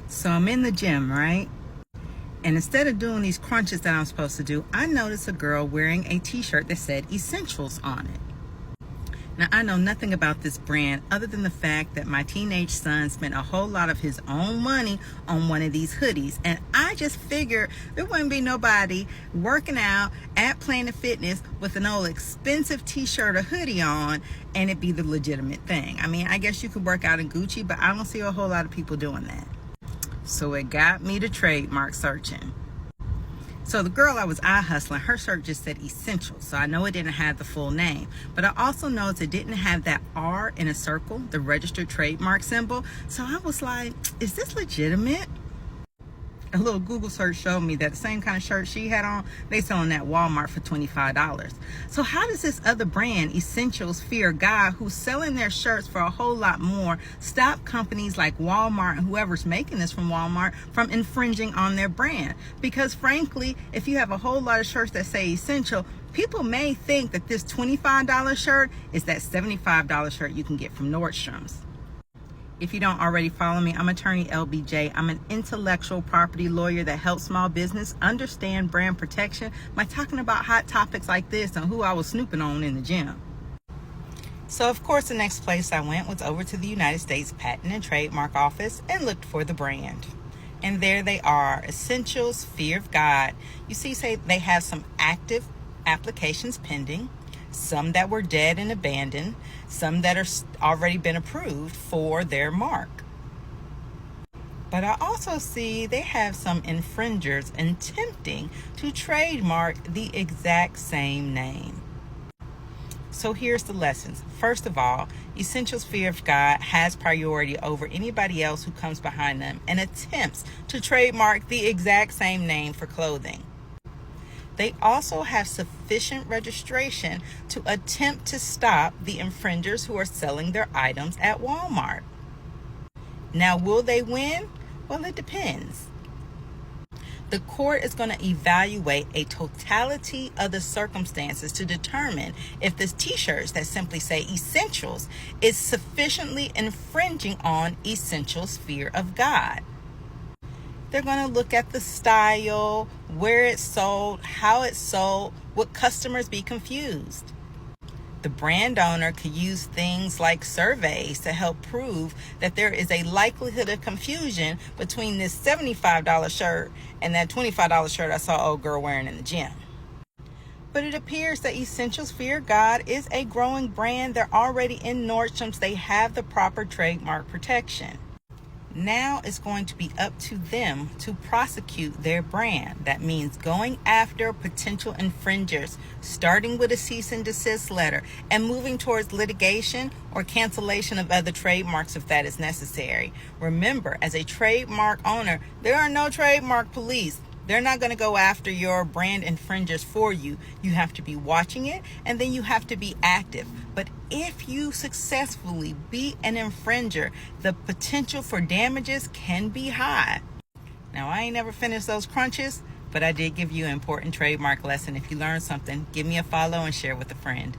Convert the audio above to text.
So I'm in the gym, right? And instead of doing these crunches that I'm supposed to do, I noticed a girl wearing a t-shirt that said Essentials on it. Now, I know nothing about this brand other than the fact that my teenage son spent a whole lot of his own money on one of these hoodies. And I just figured there wouldn't be nobody working out at Planet Fitness with an old expensive t-shirt or hoodie on and it be the legitimate thing. I mean, I guess you could work out in Gucci, but I don't see a whole lot of people doing that. So it got me to trademark searching. So the girl I was eye hustling, her shirt just said Essentials. So I know it didn't have the full name. But I also noticed it didn't have that R in a circle, the registered trademark symbol. So I was like, is this legitimate? A little Google search showed me that the same kind of shirt she had on, they selling at Walmart for $25. So how does this other brand, Essentials Fear God, who's selling their shirts for a whole lot more, stop companies like Walmart and whoever's making this from Walmart from infringing on their brand? Because frankly, if you have a whole lot of shirts that say Essential, people may think that this $25 shirt is that $75 shirt you can get from Nordstrom's. If you don't already follow me, I'm attorney LBJ. I'm an intellectual property lawyer that helps small business understand brand protection by talking about hot topics like this and who I was snooping on in the gym. So of course, the next place I went was over to the United States Patent and Trademark Office and looked for the brand. And there they are, Essentials Fear of God. You see, say they have some active applications pending, some that were dead and abandoned, some that are already been approved for their mark. But I also see they have some infringers attempting to trademark the exact same name. So here's the lessons. First of all, Essentials Fear of God has priority over anybody else who comes behind them and attempts to trademark the exact same name for clothing. They also have sufficient registration to attempt to stop the infringers who are selling their items at Walmart. Now, will they win? Well, it depends. The court is going to evaluate a totality of the circumstances to determine if the t-shirts that simply say Essentials is sufficiently infringing on Essentials Fear of God. They're going to look at the style, where it's sold, how it's sold, would customers be confused? The brand owner could use things like surveys to help prove that there is a likelihood of confusion between this $75 shirt and that $25 shirt I saw old girl wearing in the gym. But it appears that Essentials Fear God is a growing brand. They're already in Nordstrom's. They have the proper trademark protection. Now it's going to be up to them to prosecute their brand. That means going after potential infringers, starting with a cease and desist letter and moving towards litigation or cancellation of other trademarks if that is necessary. Remember, as a trademark owner, there are no trademark police. They're not going to go after your brand infringers for you. You have to be watching it, and then you have to be active. But if you successfully beat an infringer, the potential for damages can be high. Now, I ain't never finished those crunches, but I did give you an important trademark lesson. If you learned something, give me a follow and share with a friend.